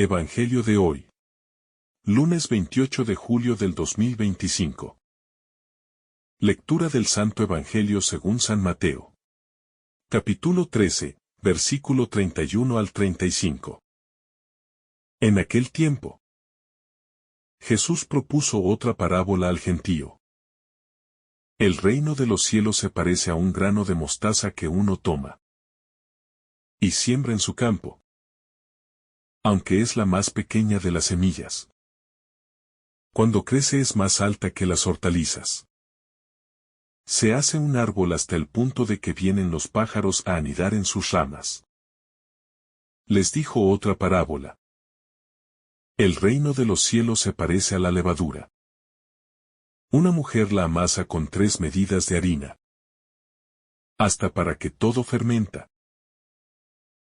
Evangelio de hoy. Lunes 28 de julio del 2025. Lectura del Santo Evangelio según San Mateo. Capítulo 13, versículo 31 al 35. En aquel tiempo, Jesús propuso otra parábola al gentío. El reino de los cielos se parece a un grano de mostaza que uno toma y siembra en su campo, aunque es la más pequeña de las semillas. Cuando crece es más alta que las hortalizas. Se hace un árbol hasta el punto de que vienen los pájaros a anidar en sus ramas. Les dijo otra parábola. El reino de los cielos se parece a la levadura. Una mujer la amasa con 3 medidas de harina, hasta para que todo fermenta.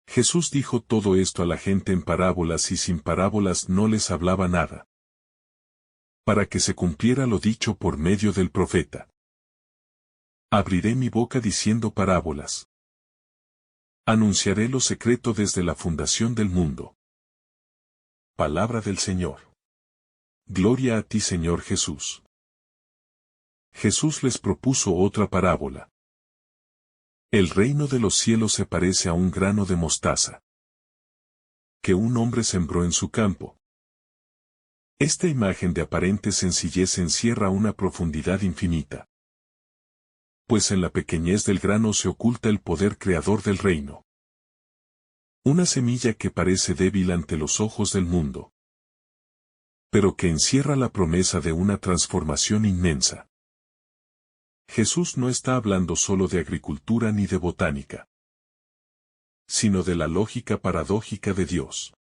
Jesús dijo todo esto a la gente en parábolas y sin parábolas no les hablaba nada, para que se cumpliera lo dicho por medio del profeta. Abriré mi boca diciendo parábolas. Anunciaré lo secreto desde la fundación del mundo. Palabra del Señor. Gloria a ti, Señor Jesús. Jesús les propuso otra parábola. El reino de los cielos se parece a un grano de mostaza que un hombre sembró en su campo. Esta imagen de aparente sencillez encierra una profundidad infinita, pues en la pequeñez del grano se oculta el poder creador del reino. Una semilla que parece débil ante los ojos del mundo, pero que encierra la promesa de una transformación inmensa. Jesús no está hablando solo de agricultura ni de botánica, sino de la lógica paradójica de Dios.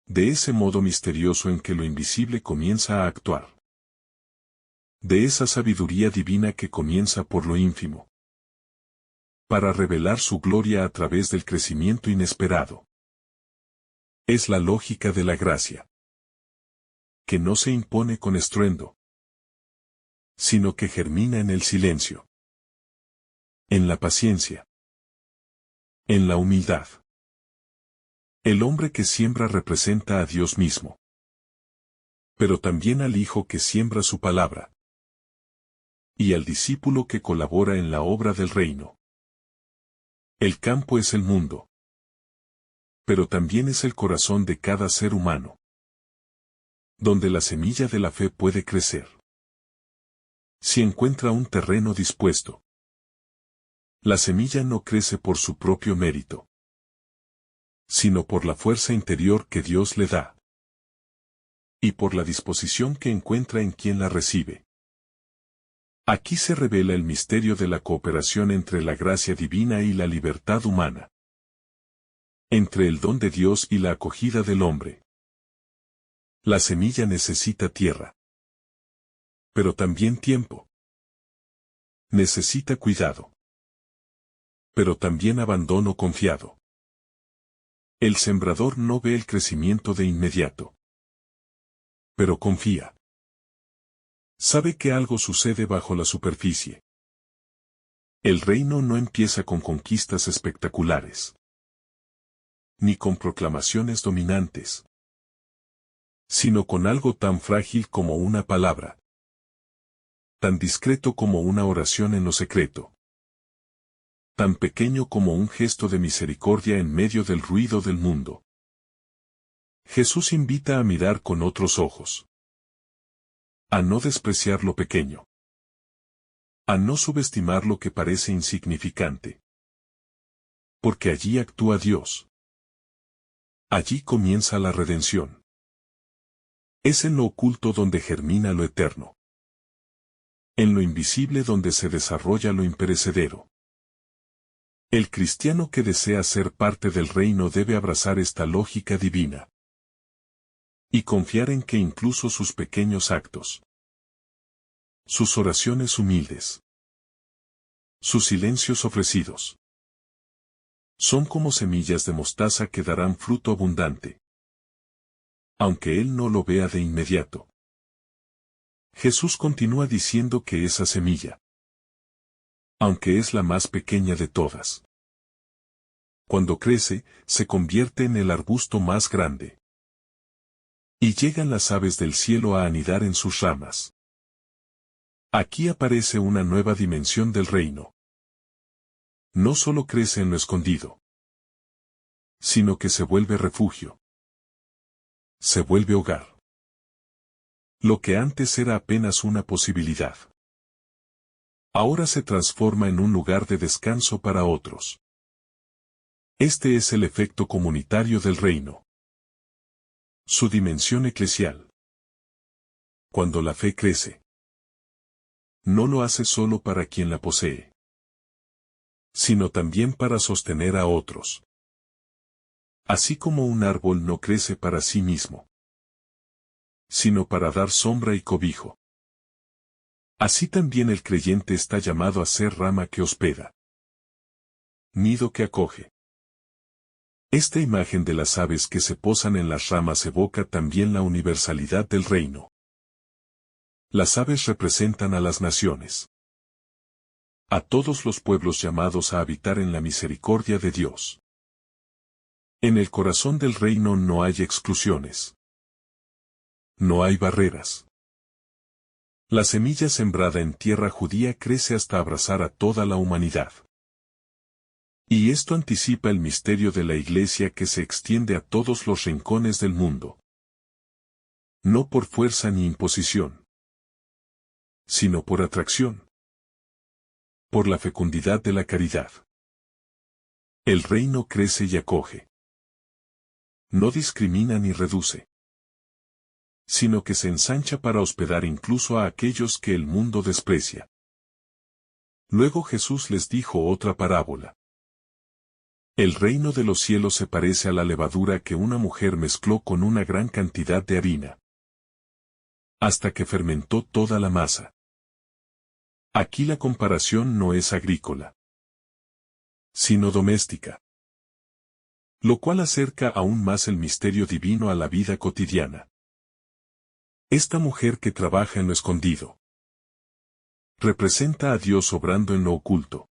De ese modo misterioso en que lo invisible comienza a actuar. De esa sabiduría divina que comienza por lo ínfimo, para revelar su gloria a través del crecimiento inesperado. Es la lógica de la gracia, que no se impone con estruendo, sino que germina en el silencio, en la paciencia, en la humildad. El hombre que siembra representa a Dios mismo, pero también al Hijo que siembra su palabra, y al discípulo que colabora en la obra del reino. El campo es el mundo, pero también es el corazón de cada ser humano, donde la semilla de la fe puede crecer. Si encuentra un terreno dispuesto, la semilla no crece por su propio mérito, sino por la fuerza interior que Dios le da, y por la disposición que encuentra en quien la recibe. Aquí se revela el misterio de la cooperación entre la gracia divina y la libertad humana, entre el don de Dios y la acogida del hombre. La semilla necesita tierra, pero también tiempo. Necesita cuidado, pero también abandono confiado. El sembrador no ve el crecimiento de inmediato, pero confía. Sabe que algo sucede bajo la superficie. El reino no empieza con conquistas espectaculares, ni con proclamaciones dominantes, sino con algo tan frágil como una palabra, tan discreto como una oración en lo secreto, tan pequeño como un gesto de misericordia en medio del ruido del mundo. Jesús invita a mirar con otros ojos, a no despreciar lo pequeño, a no subestimar lo que parece insignificante, porque allí actúa Dios. Allí comienza la redención. Es en lo oculto donde germina lo eterno, en lo invisible donde se desarrolla lo imperecedero. El cristiano que desea ser parte del reino debe abrazar esta lógica divina y confiar en que incluso sus pequeños actos, sus oraciones humildes, sus silencios ofrecidos, son como semillas de mostaza que darán fruto abundante, aunque él no lo vea de inmediato. Jesús continúa diciendo que esa semilla, aunque es la más pequeña de todas, Cuando crece, se convierte en el arbusto más grande. Y llegan las aves del cielo a anidar en sus ramas. Aquí aparece una nueva dimensión del reino. No solo crece en lo escondido, sino que se vuelve refugio. Se vuelve hogar. Lo que antes era apenas una posibilidad, ahora se transforma en un lugar de descanso para otros. Este es el efecto comunitario del reino. Su dimensión eclesial. Cuando la fe crece, no lo hace solo para quien la posee, sino también para sostener a otros. Así como un árbol no crece para sí mismo, sino para dar sombra y cobijo. Así también el creyente está llamado a ser rama que hospeda, nido que acoge. Esta imagen de las aves que se posan en las ramas evoca también la universalidad del reino. Las aves representan a las naciones, a todos los pueblos llamados a habitar en la misericordia de Dios. En el corazón del reino no hay exclusiones. No hay barreras. La semilla sembrada en tierra judía crece hasta abrazar a toda la humanidad. Y esto anticipa el misterio de la Iglesia que se extiende a todos los rincones del mundo. No por fuerza ni imposición, sino por atracción. Por la fecundidad de la caridad. El reino crece y acoge. No discrimina ni reduce, sino que se ensancha para hospedar incluso a aquellos que el mundo desprecia. Luego Jesús les dijo otra parábola. El reino de los cielos se parece a la levadura que una mujer mezcló con una gran cantidad de harina, hasta que fermentó toda la masa. Aquí la comparación no es agrícola, sino doméstica, lo cual acerca aún más el misterio divino a la vida cotidiana. Esta mujer que trabaja en lo escondido representa a Dios obrando en lo oculto,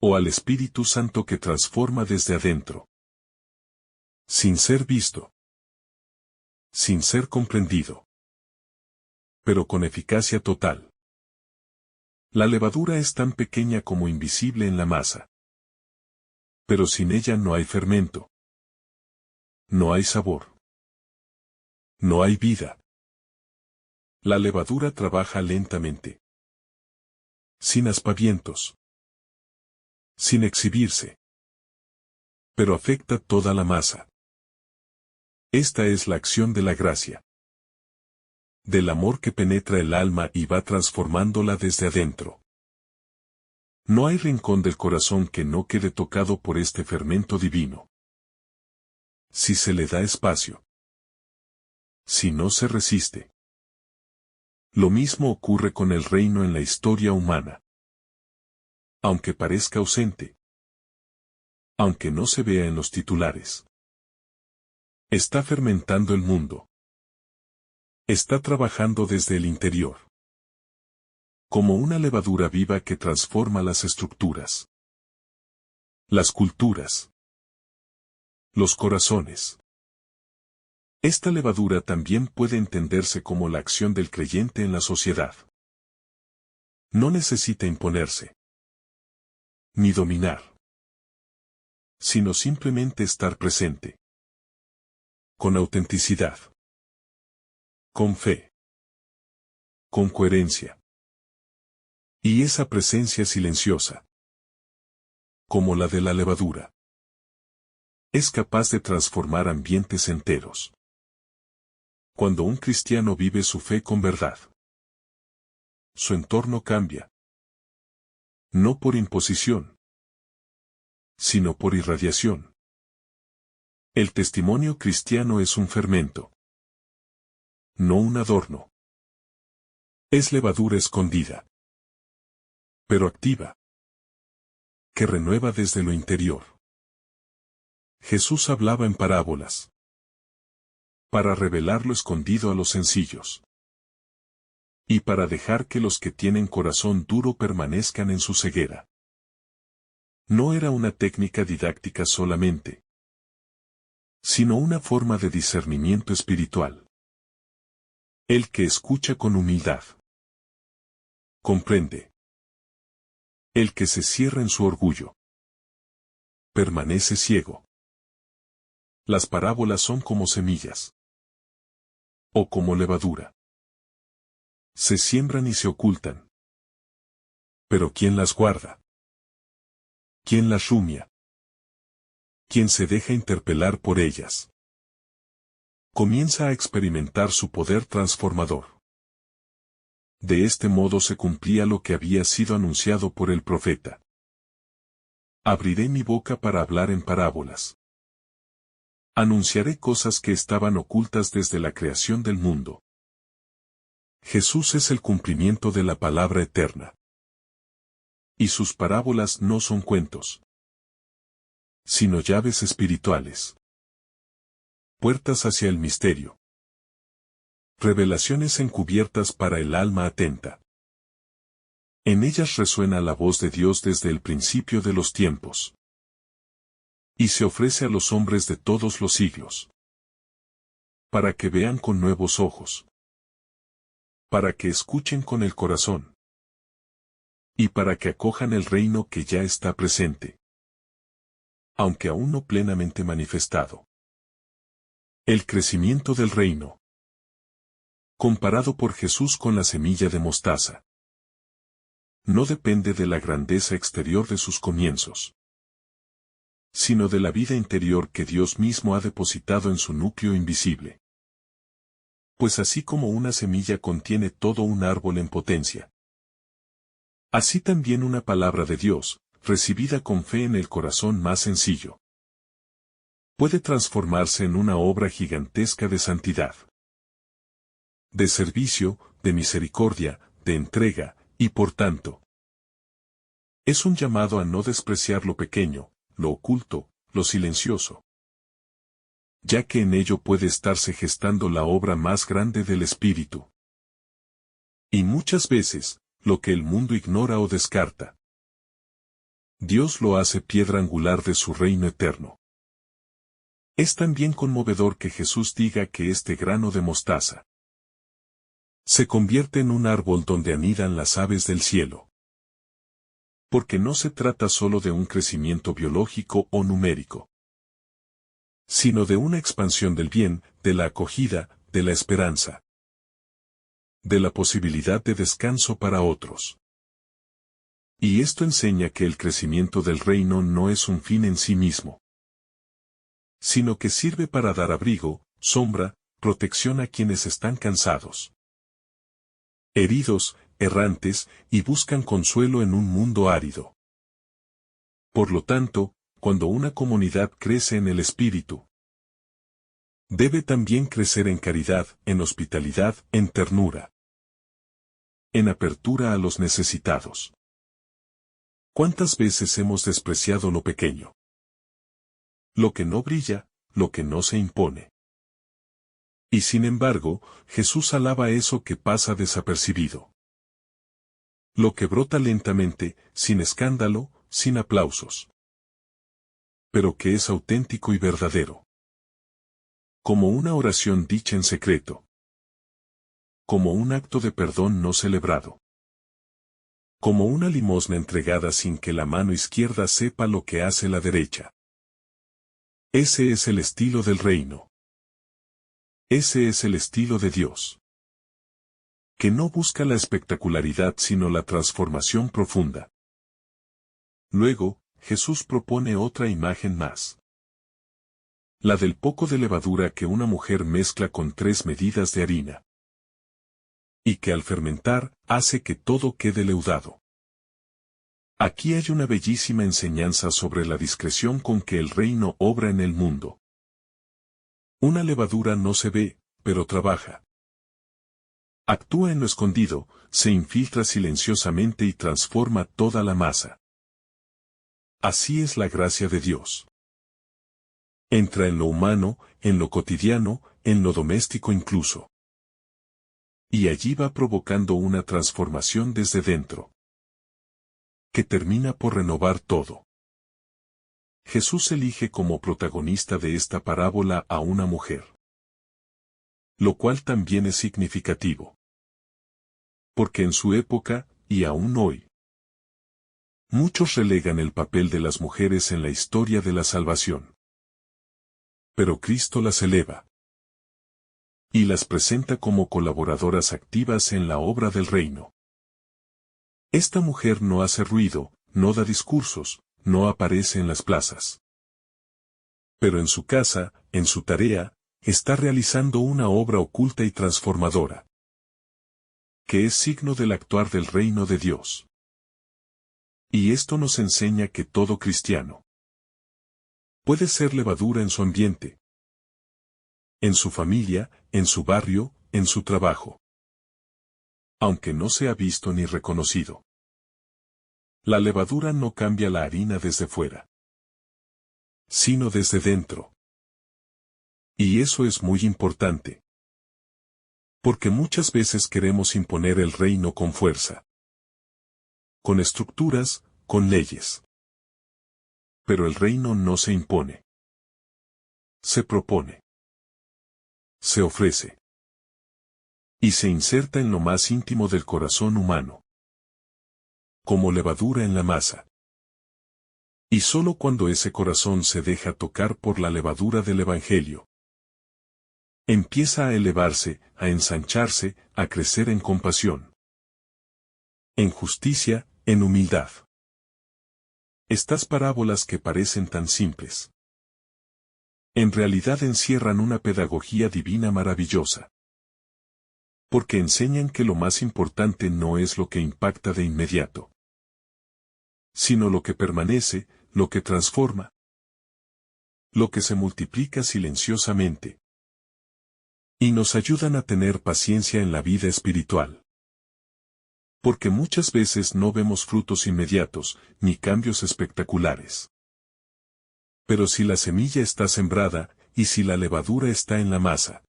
o al Espíritu Santo que transforma desde adentro, sin ser visto, sin ser comprendido, pero con eficacia total. La levadura es tan pequeña como invisible en la masa, pero sin ella no hay fermento, no hay sabor, no hay vida. La levadura trabaja lentamente, sin aspavientos, sin exhibirse, pero afecta toda la masa. Esta es la acción de la gracia, del amor que penetra el alma y va transformándola desde adentro. No hay rincón del corazón que no quede tocado por este fermento divino. Si se le da espacio, si no se resiste. Lo mismo ocurre con el reino en la historia humana. Aunque parezca ausente, aunque no se vea en los titulares, está fermentando el mundo. Está trabajando desde el interior, como una levadura viva que transforma las estructuras, las culturas, los corazones. Esta levadura también puede entenderse como la acción del creyente en la sociedad. No necesita imponerse, ni dominar, sino simplemente estar presente, con autenticidad, con fe, con coherencia. Y esa presencia silenciosa, como la de la levadura, es capaz de transformar ambientes enteros. Cuando un cristiano vive su fe con verdad, su entorno cambia. No por imposición, sino por irradiación. El testimonio cristiano es un fermento, no un adorno. Es levadura escondida, pero activa, que renueva desde lo interior. Jesús hablaba en parábolas, para revelar lo escondido a los sencillos, y para dejar que los que tienen corazón duro permanezcan en su ceguera. No era una técnica didáctica solamente, sino una forma de discernimiento espiritual. El que escucha con humildad comprende. El que se cierra en su orgullo permanece ciego. Las parábolas son como semillas o como levadura. Se siembran y se ocultan. Pero ¿quién las guarda? ¿Quién las rumia? ¿Quién se deja interpelar por ellas? Comienza a experimentar su poder transformador. De este modo se cumplía lo que había sido anunciado por el profeta. Abriré mi boca para hablar en parábolas. Anunciaré cosas que estaban ocultas desde la creación del mundo. Jesús es el cumplimiento de la palabra eterna. Y sus parábolas no son cuentos, sino llaves espirituales. Puertas hacia el misterio. Revelaciones encubiertas para el alma atenta. En ellas resuena la voz de Dios desde el principio de los tiempos. Y se ofrece a los hombres de todos los siglos. Para que vean con nuevos ojos. Para que escuchen con el corazón. Y para que acojan el reino que ya está presente, aunque aún no plenamente manifestado. El crecimiento del reino. Comparado por Jesús con la semilla de mostaza. No depende de la grandeza exterior de sus comienzos, sino de la vida interior que Dios mismo ha depositado en su núcleo invisible. Pues así como una semilla contiene todo un árbol en potencia, así también una palabra de Dios, recibida con fe en el corazón más sencillo, puede transformarse en una obra gigantesca de santidad, de servicio, de misericordia, de entrega, y por tanto, es un llamado a no despreciar lo pequeño, lo oculto, lo silencioso, ya que en ello puede estarse gestando la obra más grande del Espíritu. Y muchas veces, lo que el mundo ignora o descarta, Dios lo hace piedra angular de su reino eterno. Es también conmovedor que Jesús diga que este grano de mostaza se convierte en un árbol donde anidan las aves del cielo. Porque no se trata solo de un crecimiento biológico o numérico, sino de una expansión del bien, de la acogida, de la esperanza, de la posibilidad de descanso para otros. Y esto enseña que el crecimiento del reino no es un fin en sí mismo, sino que sirve para dar abrigo, sombra, protección a quienes están cansados, heridos, errantes, y buscan consuelo en un mundo árido. Por lo tanto, cuando una comunidad crece en el espíritu, debe también crecer en caridad, en hospitalidad, en ternura, en apertura a los necesitados. ¿Cuántas veces hemos despreciado lo pequeño? Lo que no brilla, lo que no se impone. Y sin embargo, Jesús alaba eso que pasa desapercibido. Lo que brota lentamente, sin escándalo, sin aplausos. Pero que es auténtico y verdadero. Como una oración dicha en secreto. Como un acto de perdón no celebrado. Como una limosna entregada sin que la mano izquierda sepa lo que hace la derecha. Ese es el estilo del reino. Ese es el estilo de Dios, que no busca la espectacularidad sino la transformación profunda. Luego, Jesús propone otra imagen más. La del poco de levadura que una mujer mezcla con 3 medidas de harina. Y que al fermentar, hace que todo quede leudado. Aquí hay una bellísima enseñanza sobre la discreción con que el reino obra en el mundo. Una levadura no se ve, pero trabaja. Actúa en lo escondido, se infiltra silenciosamente y transforma toda la masa. Así es la gracia de Dios. Entra en lo humano, en lo cotidiano, en lo doméstico incluso. Y allí va provocando una transformación desde dentro, que termina por renovar todo. Jesús elige como protagonista de esta parábola a una mujer. Lo cual también es significativo. Porque en su época, y aún hoy, muchos relegan el papel de las mujeres en la historia de la salvación. Pero Cristo las eleva y las presenta como colaboradoras activas en la obra del reino. Esta mujer no hace ruido, no da discursos, no aparece en las plazas. Pero en su casa, en su tarea, está realizando una obra oculta y transformadora, que es signo del actuar del reino de Dios. Y esto nos enseña que todo cristiano puede ser levadura en su ambiente, en su familia, en su barrio, en su trabajo, aunque no sea visto ni reconocido. La levadura no cambia la harina desde fuera, sino desde dentro. Y eso es muy importante. Porque muchas veces queremos imponer el reino con fuerza, con estructuras, con leyes. Pero el reino no se impone. Se propone. Se ofrece. Y se inserta en lo más íntimo del corazón humano, como levadura en la masa. Y solo cuando ese corazón se deja tocar por la levadura del Evangelio, empieza a elevarse, a ensancharse, a crecer en compasión, en justicia, en humildad. Estas parábolas que parecen tan simples, en realidad encierran una pedagogía divina maravillosa. Porque enseñan que lo más importante no es lo que impacta de inmediato, sino lo que permanece, lo que transforma, lo que se multiplica silenciosamente. Y nos ayudan a tener paciencia en la vida espiritual. Porque muchas veces no vemos frutos inmediatos, ni cambios espectaculares. Pero si la semilla está sembrada, y si la levadura está en la masa,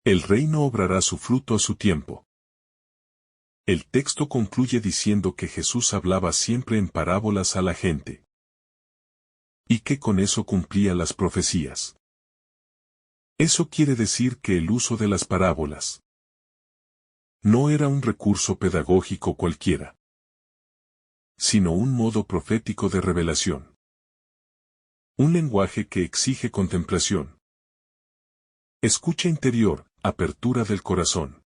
el reino obrará su fruto a su tiempo. El texto concluye diciendo que Jesús hablaba siempre en parábolas a la gente. Y que con eso cumplía las profecías. Eso quiere decir que el uso de las parábolas no era un recurso pedagógico cualquiera, sino un modo profético de revelación. Un lenguaje que exige contemplación, escucha interior, apertura del corazón.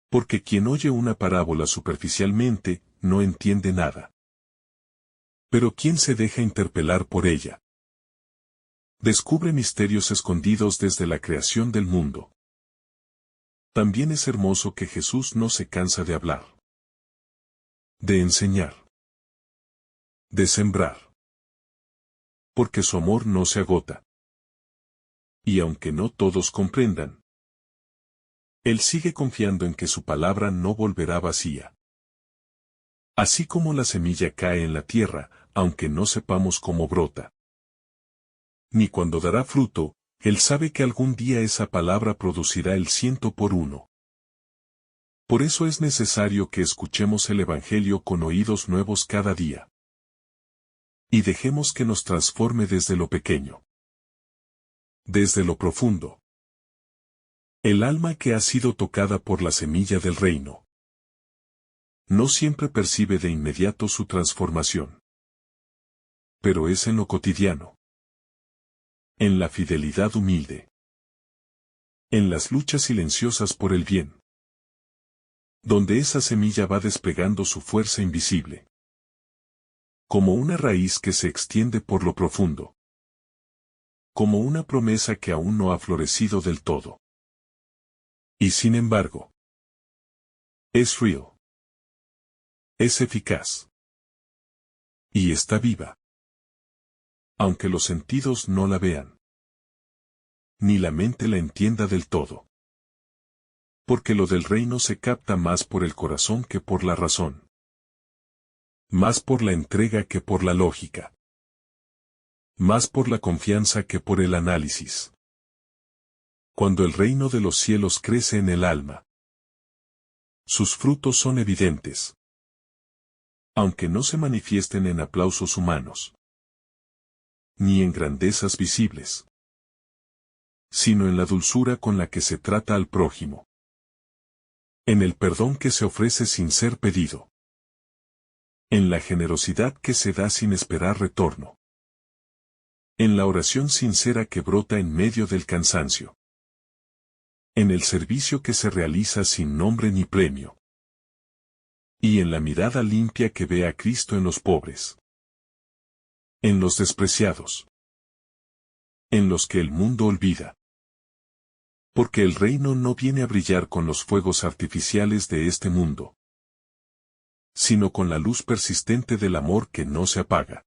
Porque quien oye una parábola superficialmente, no entiende nada. Pero quien se deja interpelar por ella, descubre misterios escondidos desde la creación del mundo. También es hermoso que Jesús no se cansa de hablar, de enseñar, de sembrar. Porque su amor no se agota. Y aunque no todos comprendan, Él sigue confiando en que su palabra no volverá vacía. Así como la semilla cae en la tierra, aunque no sepamos cómo brota, ni cuando dará fruto, Él sabe que algún día esa palabra producirá el 100 por 1. Por eso es necesario que escuchemos el Evangelio con oídos nuevos cada día. Y dejemos que nos transforme desde lo pequeño, desde lo profundo. El alma que ha sido tocada por la semilla del reino no siempre percibe de inmediato su transformación. Pero es en lo cotidiano, en la fidelidad humilde, en las luchas silenciosas por el bien, donde esa semilla va desplegando su fuerza invisible, como una raíz que se extiende por lo profundo, como una promesa que aún no ha florecido del todo. Y sin embargo, es real, es eficaz, y está viva. Aunque los sentidos no la vean, ni la mente la entienda del todo. Porque lo del reino se capta más por el corazón que por la razón. Más por la entrega que por la lógica. Más por la confianza que por el análisis. Cuando el reino de los cielos crece en el alma, sus frutos son evidentes. Aunque no se manifiesten en aplausos humanos. ni en grandezas visibles, sino en la dulzura con la que se trata al prójimo, en el perdón que se ofrece sin ser pedido, en la generosidad que se da sin esperar retorno, en la oración sincera que brota en medio del cansancio, en el servicio que se realiza sin nombre ni premio, y en la mirada limpia que ve a Cristo en los pobres, en los despreciados, en los que el mundo olvida. Porque el reino no viene a brillar con los fuegos artificiales de este mundo, sino con la luz persistente del amor que no se apaga.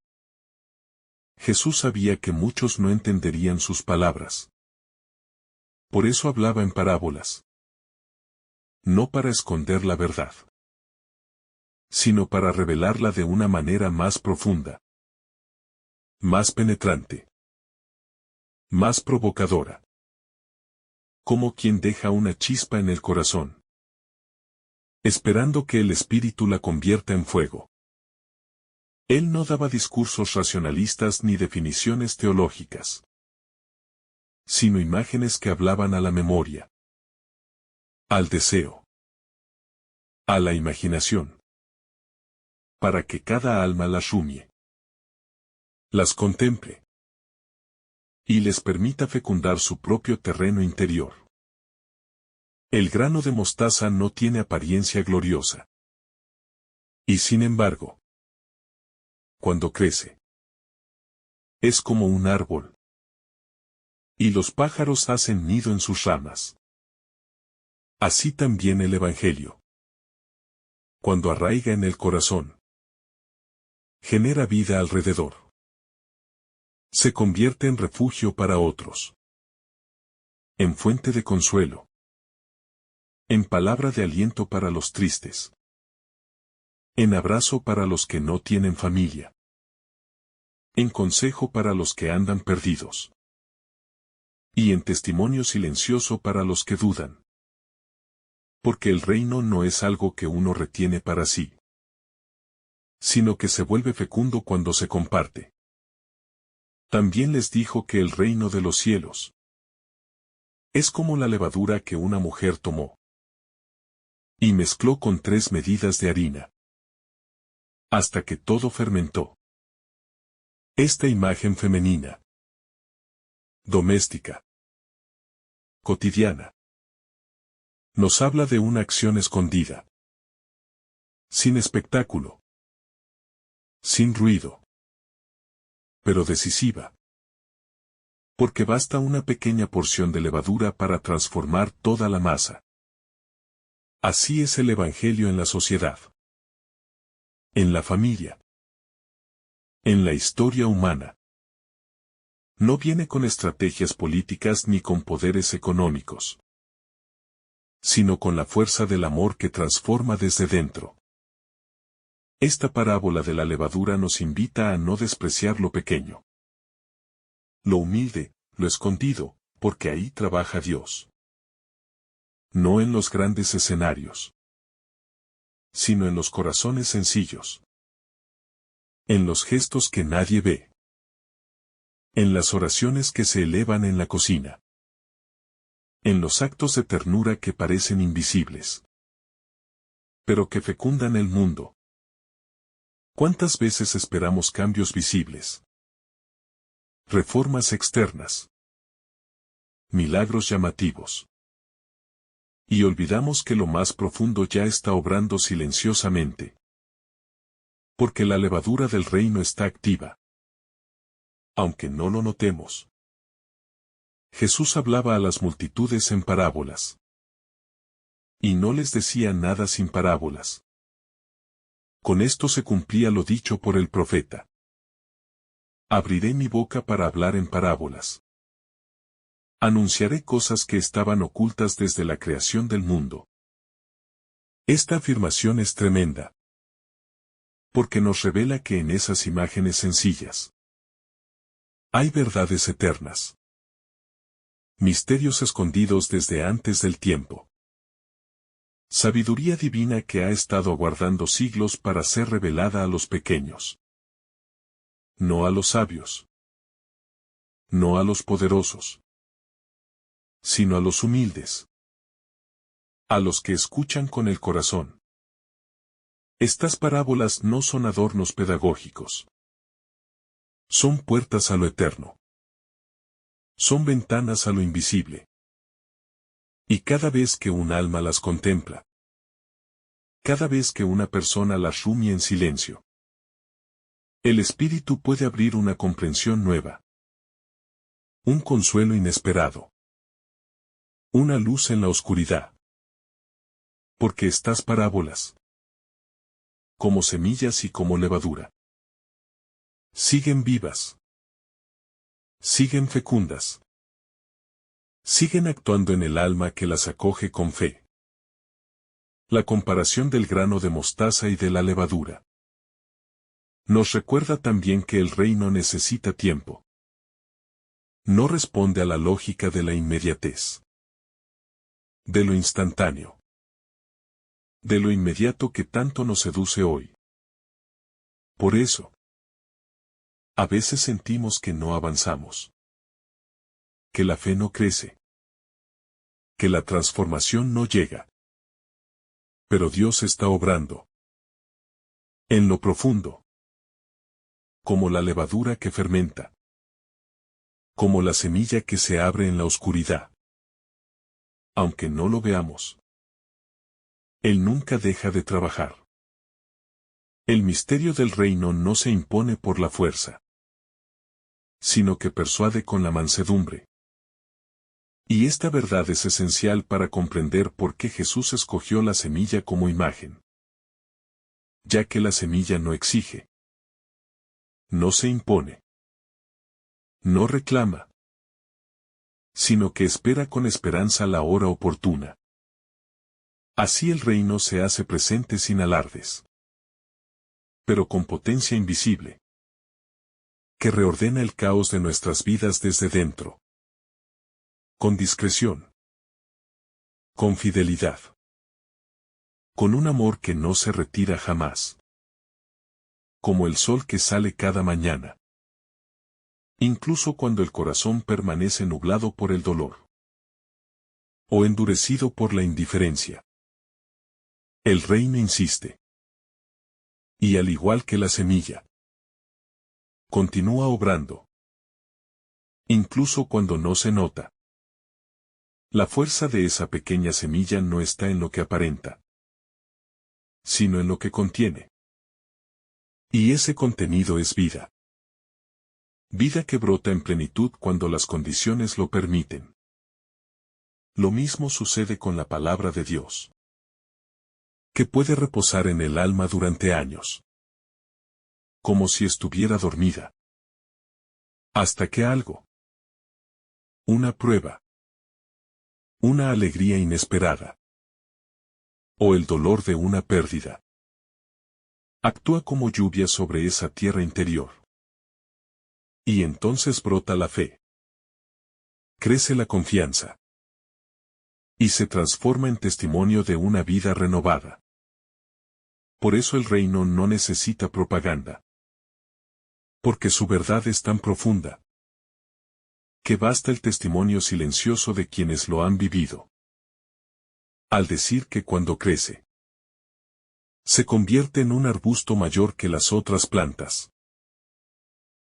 Jesús sabía que muchos no entenderían sus palabras. Por eso hablaba en parábolas. No para esconder la verdad, sino para revelarla de una manera más profunda, más penetrante, más provocadora. Como quien deja una chispa en el corazón, esperando que el espíritu la convierta en fuego. Él no daba discursos racionalistas ni definiciones teológicas, sino imágenes que hablaban a la memoria, al deseo, a la imaginación, para que cada alma las rumie, las contemple, y les permita fecundar su propio terreno interior. El grano de mostaza no tiene apariencia gloriosa. Y sin embargo, cuando crece, es como un árbol. Y los pájaros hacen nido en sus ramas. Así también el Evangelio, cuando arraiga en el corazón, genera vida alrededor. Se convierte en refugio para otros, en fuente de consuelo, en palabra de aliento para los tristes, en abrazo para los que no tienen familia, en consejo para los que andan perdidos, y en testimonio silencioso para los que dudan. Porque el reino no es algo que uno retiene para sí, sino que se vuelve fecundo cuando se comparte. También les dijo que el reino de los cielos es como la levadura que una mujer tomó y mezcló con 3 medidas de harina, hasta que todo fermentó. Esta imagen femenina, doméstica, cotidiana, nos habla de una acción escondida, sin espectáculo, sin ruido, pero decisiva. Porque basta una pequeña porción de levadura para transformar toda la masa. Así es el Evangelio en la sociedad, en la familia, en la historia humana. No viene con estrategias políticas ni con poderes económicos, sino con la fuerza del amor que transforma desde dentro. Esta parábola de la levadura nos invita a no despreciar lo pequeño, lo humilde, lo escondido, porque ahí trabaja Dios. No en los grandes escenarios, sino en los corazones sencillos, en los gestos que nadie ve, en las oraciones que se elevan en la cocina, en los actos de ternura que parecen invisibles, pero que fecundan el mundo. ¿Cuántas veces esperamos cambios visibles? Reformas externas, milagros llamativos. Y olvidamos que lo más profundo ya está obrando silenciosamente. Porque la levadura del reino está activa, aunque no lo notemos. Jesús hablaba a las multitudes en parábolas. Y no les decía nada sin parábolas. Con esto se cumplía lo dicho por el profeta. Abriré mi boca para hablar en parábolas. Anunciaré cosas que estaban ocultas desde la creación del mundo. Esta afirmación es tremenda, porque nos revela que en esas imágenes sencillas hay verdades eternas, misterios escondidos desde antes del tiempo, sabiduría divina que ha estado aguardando siglos para ser revelada a los pequeños, no a los sabios. no a los poderosos, sino a los humildes, a los que escuchan con el corazón. Estas parábolas no son adornos pedagógicos. Son puertas a lo eterno. Son ventanas a lo invisible. Y cada vez que un alma las contempla, cada vez que una persona las rumia en silencio, el espíritu puede abrir una comprensión nueva, un consuelo inesperado, una luz en la oscuridad. Porque estas parábolas, como semillas y como levadura, siguen vivas, siguen fecundas, siguen actuando en el alma que las acoge con fe. La comparación del grano de mostaza y de la levadura nos recuerda también que el reino necesita tiempo. No responde a la lógica de la inmediatez, de lo instantáneo, de lo inmediato que tanto nos seduce hoy. Por eso, a veces sentimos que no avanzamos, que la fe no crece, que la transformación no llega. Pero Dios está obrando en lo profundo, como la levadura que fermenta, como la semilla que se abre en la oscuridad. Aunque no lo veamos, Él nunca deja de trabajar. El misterio del reino no se impone por la fuerza, sino que persuade con la mansedumbre. Y esta verdad es esencial para comprender por qué Jesús escogió la semilla como imagen. Ya que la semilla no exige, no se impone, no reclama, sino que espera con esperanza la hora oportuna. Así el reino se hace presente sin alardes, pero con potencia invisible, que reordena el caos de nuestras vidas desde dentro. Con discreción, con fidelidad, con un amor que no se retira jamás, como el sol que sale cada mañana, incluso cuando el corazón permanece nublado por el dolor, o endurecido por la indiferencia. El reino insiste, y al igual que la semilla, continúa obrando, incluso cuando no se nota. La fuerza de esa pequeña semilla no está en lo que aparenta, sino en lo que contiene. Y ese contenido es vida. Vida que brota en plenitud cuando las condiciones lo permiten. Lo mismo sucede con la palabra de Dios, que puede reposar en el alma durante años, como si estuviera dormida, hasta que algo, una prueba, una alegría inesperada, o el dolor de una pérdida, actúa como lluvia sobre esa tierra interior. Y entonces brota la fe, crece la confianza, y se transforma en testimonio de una vida renovada. Por eso el reino no necesita propaganda, porque su verdad es tan profunda, que basta el testimonio silencioso de quienes lo han vivido. Al decir que cuando crece, se convierte en un arbusto mayor que las otras plantas,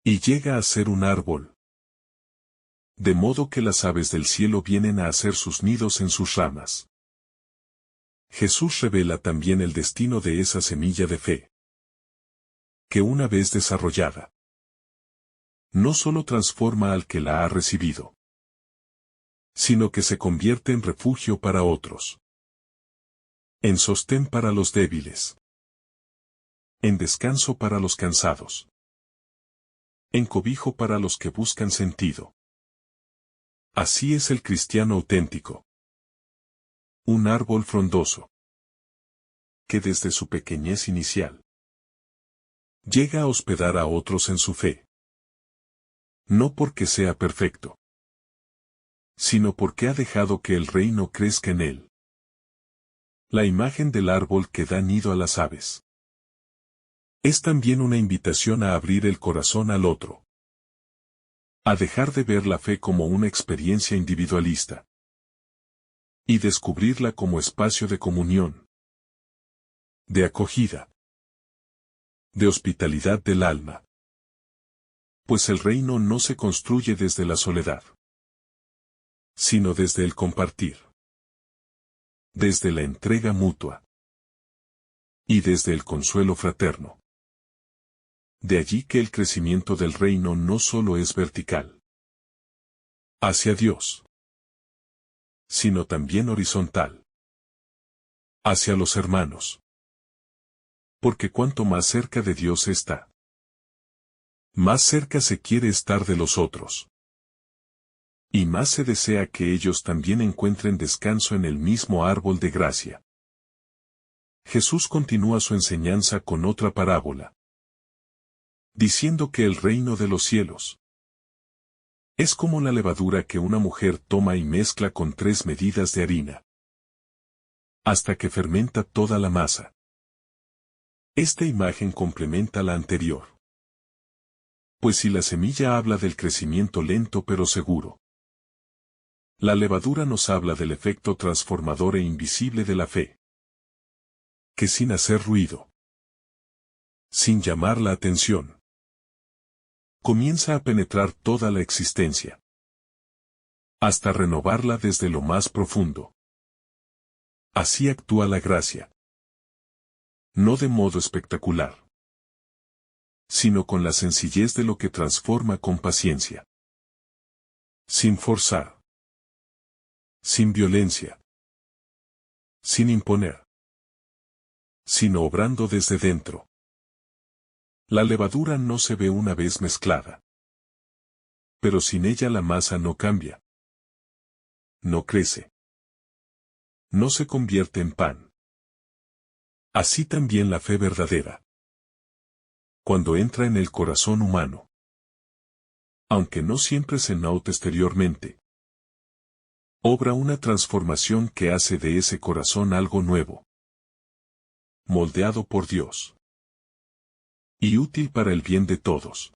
y llega a ser un árbol, de modo que las aves del cielo vienen a hacer sus nidos en sus ramas. Jesús revela también el destino de esa semilla de fe, que una vez desarrollada, no solo transforma al que la ha recibido, sino que se convierte en refugio para otros, en sostén para los débiles, en descanso para los cansados, en cobijo para los que buscan sentido. Así es el cristiano auténtico. Un árbol frondoso, que desde su pequeñez inicial, llega a hospedar a otros en su fe. No porque sea perfecto, sino porque ha dejado que el reino crezca en él. La imagen del árbol que da nido a las aves es también una invitación a abrir el corazón al otro, A dejar de ver la fe como una experiencia individualista. Y descubrirla como espacio de comunión. De acogida. De hospitalidad del alma. Pues el reino no se construye desde la soledad, sino desde el compartir. Desde la entrega mutua. Y desde el consuelo fraterno. De allí que el crecimiento del reino no solo es vertical, hacia Dios, sino también horizontal, hacia los hermanos. Porque cuanto más cerca de Dios está, más cerca se quiere estar de los otros. Y más se desea que ellos también encuentren descanso en el mismo árbol de gracia. Jesús continúa su enseñanza con otra parábola, diciendo que el reino de los cielos es como la levadura que una mujer toma y mezcla con 3 medidas de harina, hasta que fermenta toda la masa. Esta imagen complementa la anterior. Pues si la semilla habla del crecimiento lento pero seguro, la levadura nos habla del efecto transformador e invisible de la fe, que sin hacer ruido, sin llamar la atención, comienza a penetrar toda la existencia, hasta renovarla desde lo más profundo. Así actúa la gracia. No de modo espectacular, sino con la sencillez de lo que transforma con paciencia. Sin forzar. Sin violencia. Sin imponer. Sino obrando desde dentro. La levadura no se ve una vez mezclada. Pero sin ella la masa no cambia. No crece. No se convierte en pan. Así también la fe verdadera. Cuando entra en el corazón humano, aunque no siempre se nota exteriormente, obra una transformación que hace de ese corazón algo nuevo, moldeado por Dios, y útil para el bien de todos.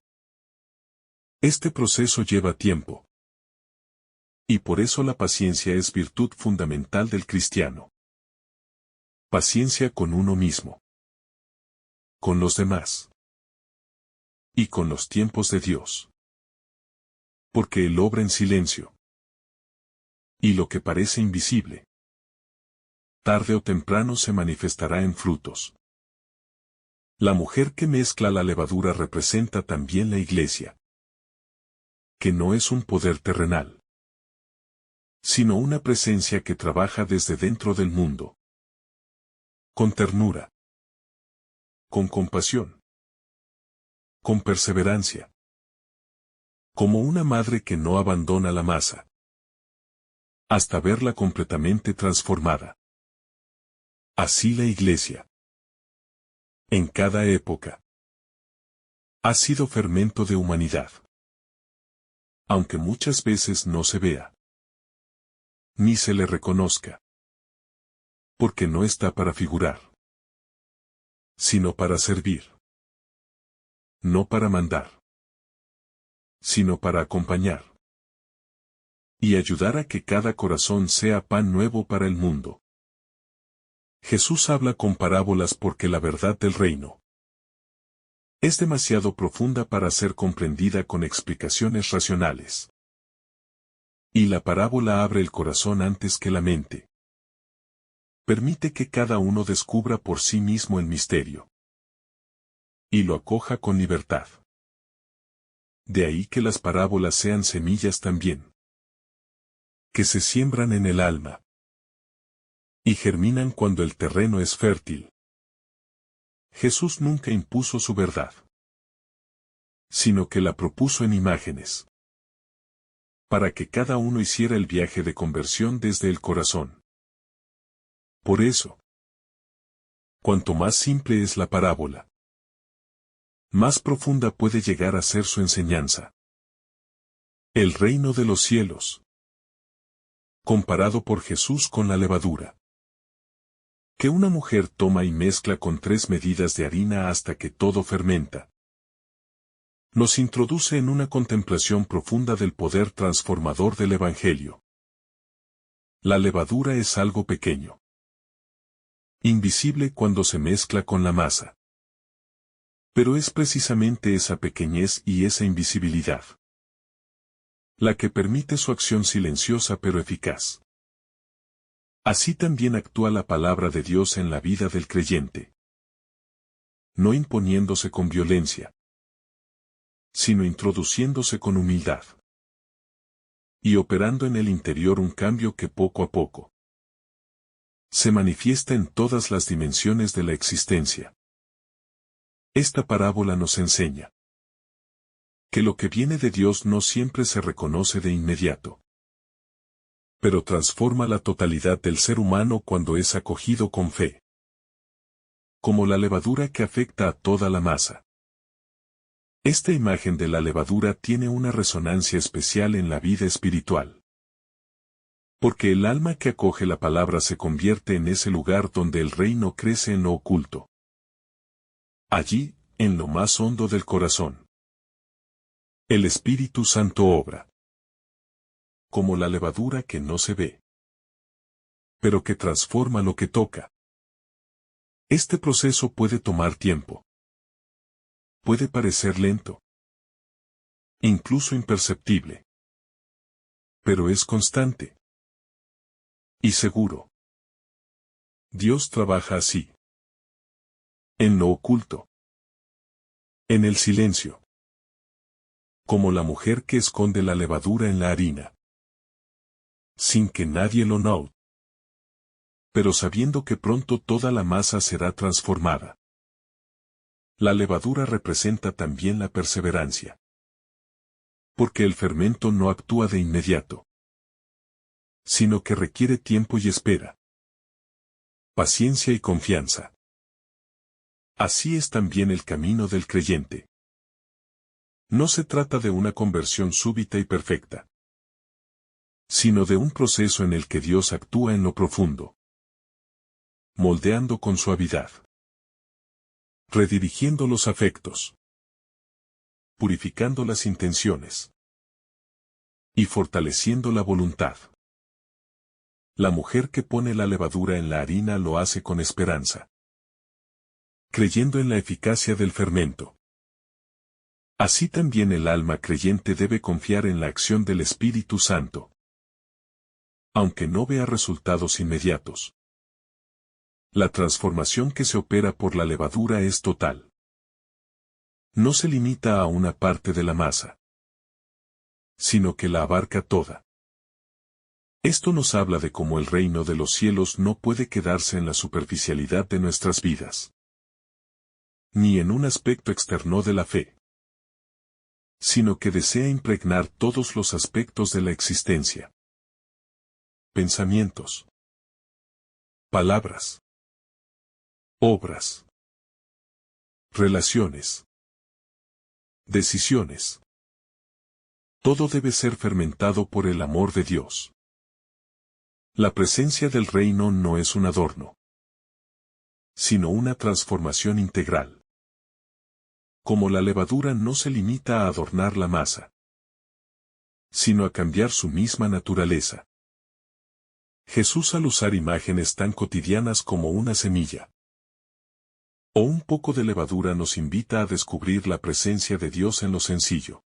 Este proceso lleva tiempo, y por eso la paciencia es virtud fundamental del cristiano. Paciencia con uno mismo, con los demás, y con los tiempos de Dios. Porque Él obra en silencio. Y lo que parece invisible, tarde o temprano se manifestará en frutos. La mujer que mezcla la levadura representa también la Iglesia, que no es un poder terrenal, sino una presencia que trabaja desde dentro del mundo, con ternura, con compasión, con perseverancia, como una madre que no abandona la masa, hasta verla completamente transformada. Así la Iglesia, en cada época, ha sido fermento de humanidad. Aunque muchas veces no se vea, ni se le reconozca. Porque no está para figurar, sino para servir. No para mandar, sino para acompañar. Y ayudar a que cada corazón sea pan nuevo para el mundo. Jesús habla con parábolas porque la verdad del reino es demasiado profunda para ser comprendida con explicaciones racionales. Y la parábola abre el corazón antes que la mente. Permite que cada uno descubra por sí mismo el misterio. Y lo acoja con libertad. De ahí que las parábolas sean semillas también, que se siembran en el alma y germinan cuando el terreno es fértil. Jesús nunca impuso su verdad, sino que la propuso en imágenes, para que cada uno hiciera el viaje de conversión desde el corazón. Por eso, cuanto más simple es la parábola, más profunda puede llegar a ser su enseñanza. El reino de los cielos, comparado por Jesús con la levadura, que una mujer toma y mezcla con 3 medidas de harina hasta que todo fermenta. nos introduce en una contemplación profunda del poder transformador del Evangelio. La levadura es algo pequeño, invisible cuando se mezcla con la masa. Pero es precisamente esa pequeñez y esa invisibilidad la que permite su acción silenciosa pero eficaz. Así también actúa la palabra de Dios en la vida del creyente. No imponiéndose con violencia, sino introduciéndose con humildad. Y operando en el interior un cambio que poco a poco se manifiesta en todas las dimensiones de la existencia. Esta parábola nos enseña que lo que viene de Dios no siempre se reconoce de inmediato, pero transforma la totalidad del ser humano cuando es acogido con fe. Como la levadura que afecta a toda la masa. Esta imagen de la levadura tiene una resonancia especial en la vida espiritual. Porque el alma que acoge la palabra se convierte en ese lugar donde el reino crece en lo oculto. Allí, en lo más hondo del corazón. El Espíritu Santo obra. Como la levadura que no se ve, pero que transforma lo que toca. Este proceso puede tomar tiempo. Puede parecer lento. Incluso imperceptible. Pero es constante. Y seguro. Dios trabaja así. En lo oculto. En el silencio. Como la mujer que esconde la levadura en la harina. Sin que nadie lo note. Pero sabiendo que pronto toda la masa será transformada. La levadura representa también la perseverancia. Porque el fermento no actúa de inmediato, sino que requiere tiempo y espera. Paciencia y confianza. Así es también el camino del creyente. No se trata de una conversión súbita y perfecta, sino de un proceso en el que Dios actúa en lo profundo, moldeando con suavidad, redirigiendo los afectos, purificando las intenciones y fortaleciendo la voluntad. La mujer que pone la levadura en la harina lo hace con esperanza, creyendo en la eficacia del fermento. Así también el alma creyente debe confiar en la acción del Espíritu Santo, aunque no vea resultados inmediatos. La transformación que se opera por la levadura es total. No se limita a una parte de la masa, sino que la abarca toda. Esto nos habla de cómo el reino de los cielos no puede quedarse en la superficialidad de nuestras vidas, ni en un aspecto externo de la fe, sino que desea impregnar todos los aspectos de la existencia. Pensamientos, palabras, obras, relaciones, decisiones. Todo debe ser fermentado por el amor de Dios. La presencia del reino no es un adorno, sino una transformación integral. Como la levadura no se limita a adornar la masa, sino a cambiar su misma naturaleza. Jesús, al usar imágenes tan cotidianas como una semilla o un poco de levadura, nos invita a descubrir la presencia de Dios en lo sencillo,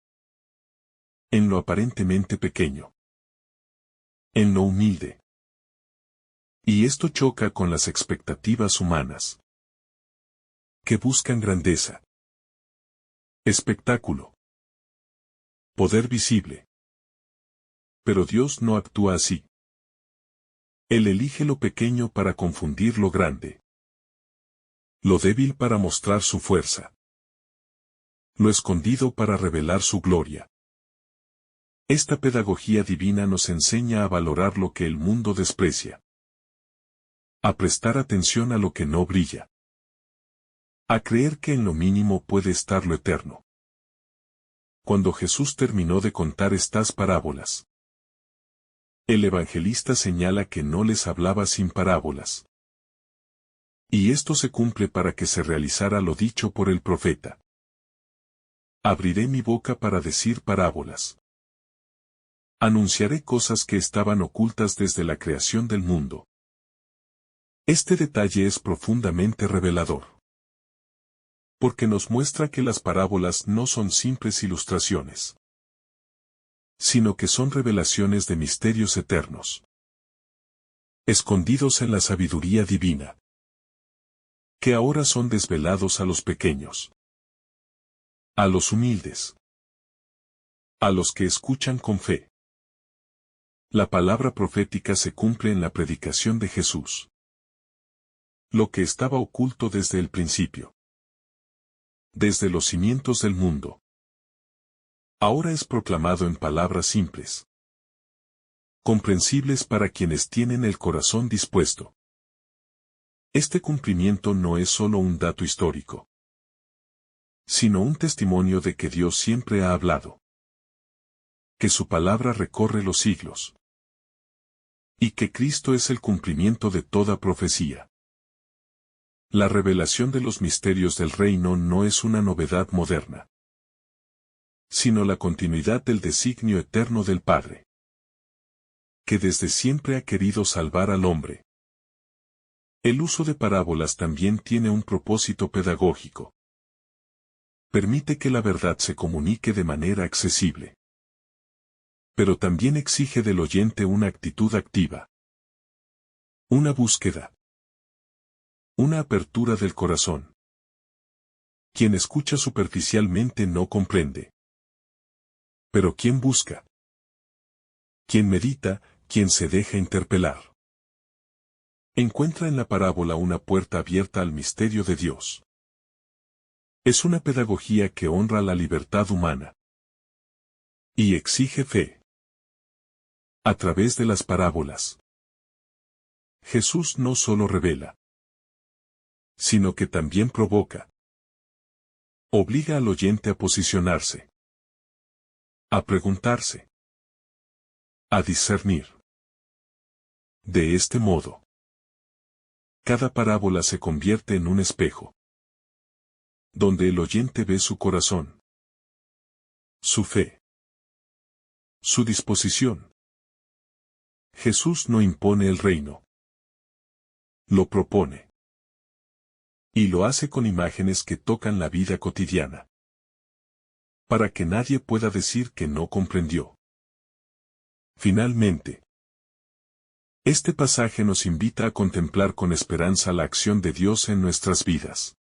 en lo aparentemente pequeño, en lo humilde. Y esto choca con las expectativas humanas, que buscan grandeza, espectáculo, poder visible. Pero Dios no actúa así. Él elige lo pequeño para confundir lo grande, lo débil para mostrar su fuerza, lo escondido para revelar su gloria. Esta pedagogía divina nos enseña a valorar lo que el mundo desprecia, a prestar atención a lo que no brilla, a creer que en lo mínimo puede estar lo eterno. Cuando Jesús terminó de contar estas parábolas, el evangelista señala que no les hablaba sin parábolas. Y esto se cumple para que se realizara lo dicho por el profeta. Abriré mi boca para decir parábolas. Anunciaré cosas que estaban ocultas desde la creación del mundo. Este detalle es profundamente revelador, porque nos muestra que las parábolas no son simples ilustraciones, sino que son revelaciones de misterios eternos, escondidos en la sabiduría divina, que ahora son desvelados a los pequeños, a los humildes, a los que escuchan con fe. La palabra profética se cumple en la predicación de Jesús. Lo que estaba oculto desde el principio, desde los cimientos del mundo, ahora es proclamado en palabras simples, comprensibles para quienes tienen el corazón dispuesto. Este cumplimiento no es solo un dato histórico, sino un testimonio de que Dios siempre ha hablado, que su palabra recorre los siglos, y que Cristo es el cumplimiento de toda profecía. La revelación de los misterios del reino no es una novedad moderna, sino la continuidad del designio eterno del Padre, que desde siempre ha querido salvar al hombre. El uso de parábolas también tiene un propósito pedagógico. Permite que la verdad se comunique de manera accesible, pero también exige del oyente una actitud activa, una búsqueda, una apertura del corazón. Quien escucha superficialmente no comprende. Pero quien busca, quien medita, quien se deja interpelar, encuentra en la parábola una puerta abierta al misterio de Dios. Es una pedagogía que honra la libertad humana y exige fe. A través de las parábolas, Jesús no solo revela, sino que también provoca. Obliga al oyente a posicionarse, a preguntarse, a discernir. De este modo, cada parábola se convierte en un espejo, donde el oyente ve su corazón, su fe, su disposición. Jesús no impone el reino, lo propone. Y lo hace con imágenes que tocan la vida cotidiana, para que nadie pueda decir que no comprendió. Finalmente, este pasaje nos invita a contemplar con esperanza la acción de Dios en nuestras vidas.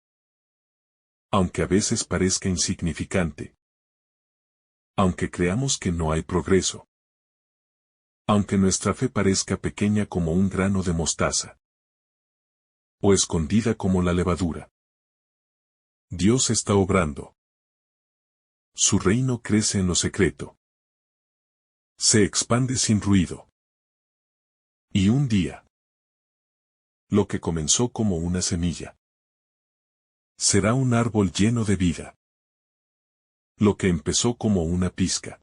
Aunque a veces parezca insignificante, aunque creamos que no hay progreso, aunque nuestra fe parezca pequeña como un grano de mostaza, o escondida como la levadura, Dios está obrando. Su reino crece en lo secreto. Se expande sin ruido. Y un día, lo que comenzó como una semilla, será un árbol lleno de vida. Lo que empezó como una pizca,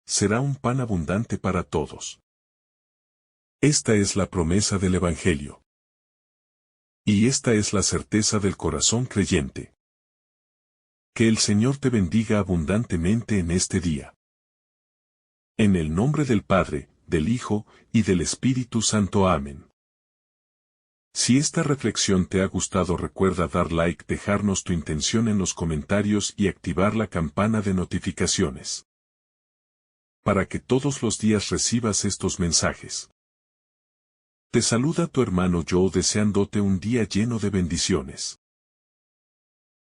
será un pan abundante para todos. Esta es la promesa del Evangelio. Y esta es la certeza del corazón creyente. Que el Señor te bendiga abundantemente en este día. En el nombre del Padre, del Hijo, y del Espíritu Santo. Amén. Si esta reflexión te ha gustado, recuerda dar like, dejarnos tu intención en los comentarios y activar la campana de notificaciones, para que todos los días recibas estos mensajes. Te saluda tu hermano Joe deseándote un día lleno de bendiciones.